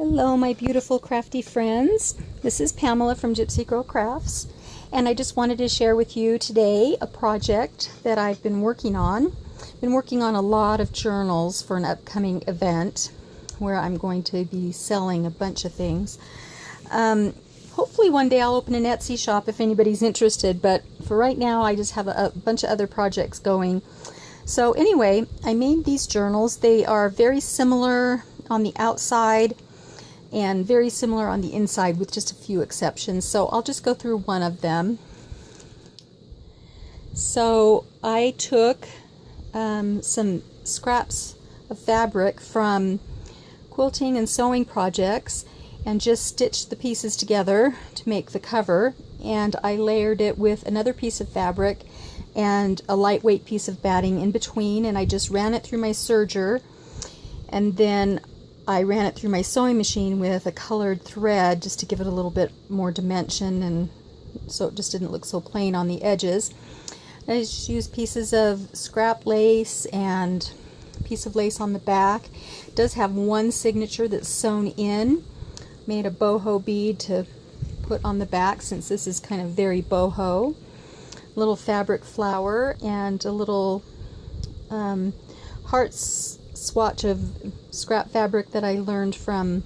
Hello, my beautiful crafty friends. This is Pamela from Gypsy Girl Crafts, and I just wanted to share with you today a project that I've been working on. Been working on a lot of journals for an upcoming event where I'm going to be selling a bunch of things. Hopefully one day I'll open an Etsy shop if anybody's interested, but for right now I just have a bunch of other projects going. So anyway, I made these journals. They are very similar on the outside and very similar on the inside with just a few exceptions. So I'll just go through one of them. So I took some scraps of fabric from quilting and sewing projects and just stitched the pieces together to make the cover, and I layered it with another piece of fabric and a lightweight piece of batting in between, and I just ran it through my serger, and then I ran it through my sewing machine with a colored thread just to give it a little bit more dimension, and so it just didn't look so plain on the edges. I just used pieces of scrap lace and a piece of lace on the back. It does have one signature that's sewn in. Made a boho bead to put on the back since this is kind of very boho. Little fabric flower and a little heart swatch of scrap fabric that I learned from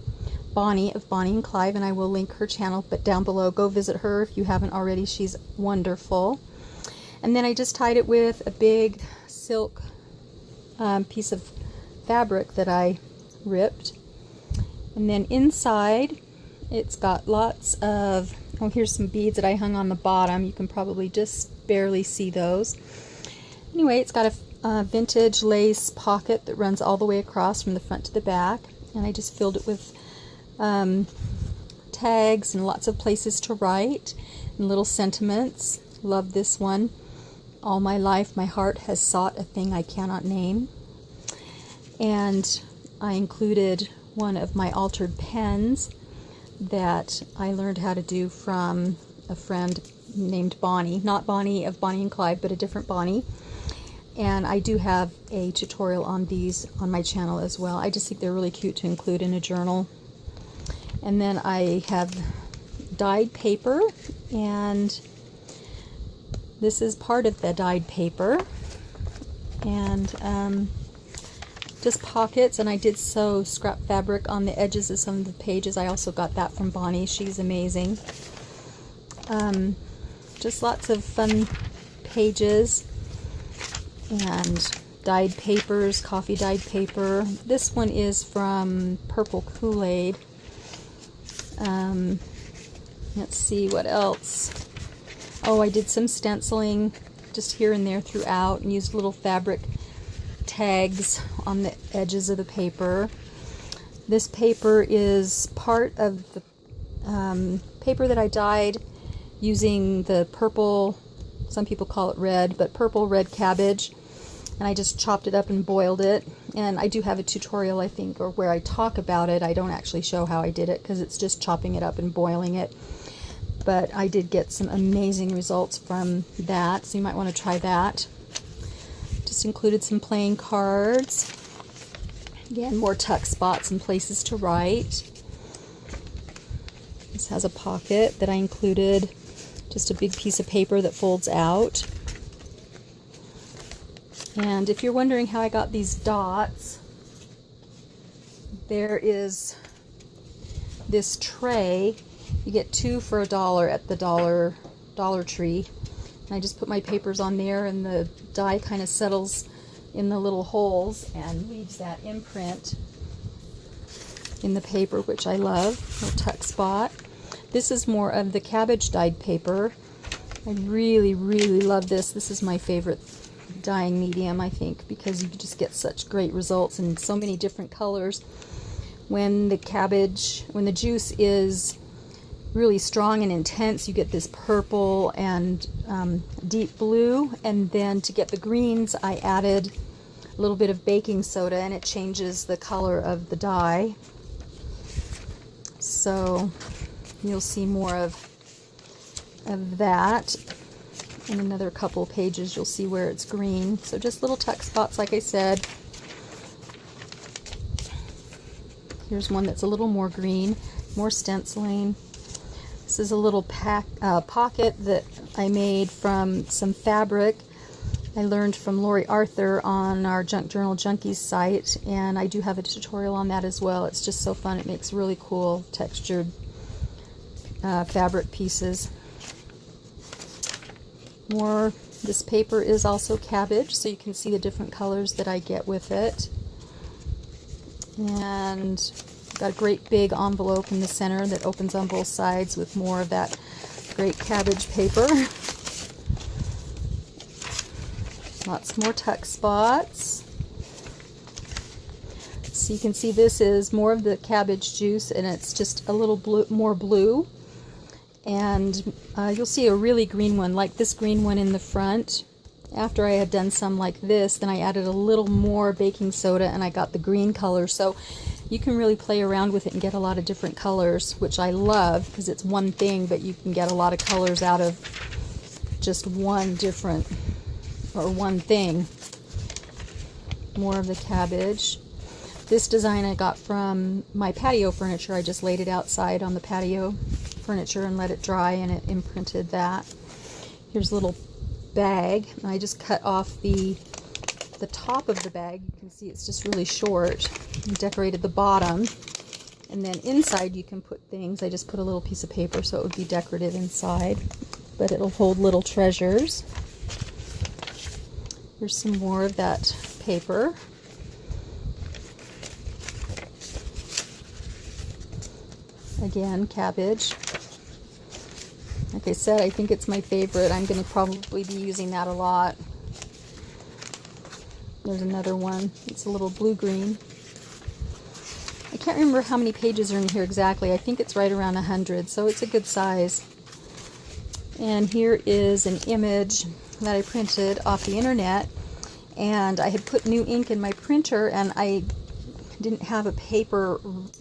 Bonnie of Bonny and Clive, and I will link her channel but down below. Go visit her if you haven't already. She's wonderful. And then I just tied it with a big silk piece of fabric that I ripped. And then inside it's got lots of, oh, here's some beads that I hung on the bottom. You can probably just barely see those. Anyway, it's got a vintage lace pocket that runs all the way across from the front to the back, and I just filled it with tags and lots of places to write and little sentiments. Love this one. All my life my heart has sought a thing I cannot name. And I included one of my altered pens that I learned how to do from a friend named Bonnie. Not Bonnie of Bonny and Clive, but a different Bonnie. And I do have a tutorial on these on my channel as well. I just think they're really cute to include in a journal. And then I have dyed paper, and this is part of the dyed paper. And just pockets, and I did sew scrap fabric on the edges of some of the pages. I also got that from Bonnie. She's amazing. Just lots of fun pages and dyed papers, coffee dyed paper. This one is from Purple Kool-Aid. Let's see what else. Oh, I did some stenciling just here and there throughout and used little fabric tags on the edges of the paper. This paper is part of the paper that I dyed using the purple, some people call it red, but purple red cabbage, and I just chopped it up and boiled it. And I do have a tutorial, I think, or where I talk about it. I don't actually show how I did it because it's just chopping it up and boiling it, but I did get some amazing results from that, so you might want to try that. Just included some playing cards. Again, more tuck spots and places to write. This has a pocket that I included just a big piece of paper that folds out. And if you're wondering how I got these dots, there is this tray. You get 2 for $1 at the Dollar Tree. And I just put my papers on there, and the dye kind of settles in the little holes and leaves that imprint in the paper, which I love. Little tuck spot. This is more of the cabbage dyed paper. I really, really love this. This is my favorite dyeing medium, I think, because you just get such great results in so many different colors. When the juice is really strong and intense, you get this purple and deep blue, and then to get the greens I added a little bit of baking soda, and it changes the color of the dye. So you'll see more of that. In another couple pages you'll see where it's green. So just little tuck spots, like I said. Here's one that's a little more green, more stenciling. This is a little pocket that I made from some fabric I learned from Lori Arthur on our Junk Journal Junkies site, and I do have a tutorial on that as well. It's just so fun. It makes really cool textured fabric pieces. More, this paper is also cabbage, so you can see the different colors that I get with it. And got a great big envelope in the center that opens on both sides with more of that great cabbage paper. Lots more tuck spots. So you can see this is more of the cabbage juice, and it's just a little more blue. And you'll see a really green one, like this green one in the front. After I had done some like this, then I added a little more baking soda and I got the green color. So you can really play around with it and get a lot of different colors, which I love because it's one thing, but you can get a lot of colors out of just one different or one thing. More of the cabbage. This design I got from my patio furniture. I just laid it outside on the patio furniture and let it dry, and it imprinted that. Here's a little bag. I just cut off the top of the bag. You can see it's just really short. And decorated the bottom, and then inside you can put things. I just put a little piece of paper so it would be decorative inside, but it'll hold little treasures. Here's some more of that paper. Again, cabbage. Like I said, I think it's my favorite. I'm going to probably be using that a lot. There's another one. It's a little blue-green. I can't remember how many pages are in here exactly. I think it's right around 100, so it's a good size. And here is an image that I printed off the internet, and I had put new ink in my printer, and I didn't have a paper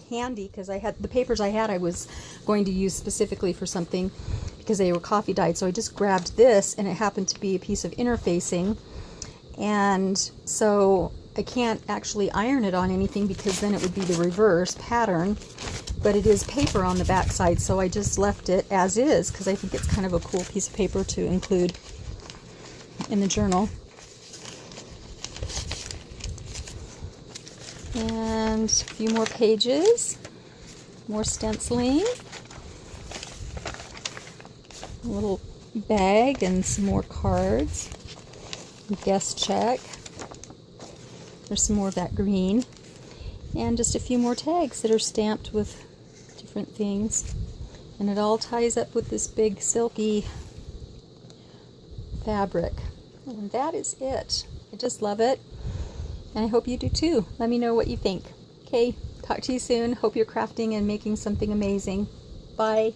handy because I had the papers I was going to use specifically for something because they were coffee dyed. So I just grabbed this, and it happened to be a piece of interfacing, and so I can't actually iron it on anything because then it would be the reverse pattern, but it is paper on the back side, so I just left it as is because I think it's kind of a cool piece of paper to include in the journal. And a few more pages, more stenciling, a little bag and some more cards, guest check. There's some more of that green, and just a few more tags that are stamped with different things. And it all ties up with this big silky fabric. And that is it. I just love it. And I hope you do too. Let me know what you think. Okay, talk to you soon. Hope you're crafting and making something amazing. Bye.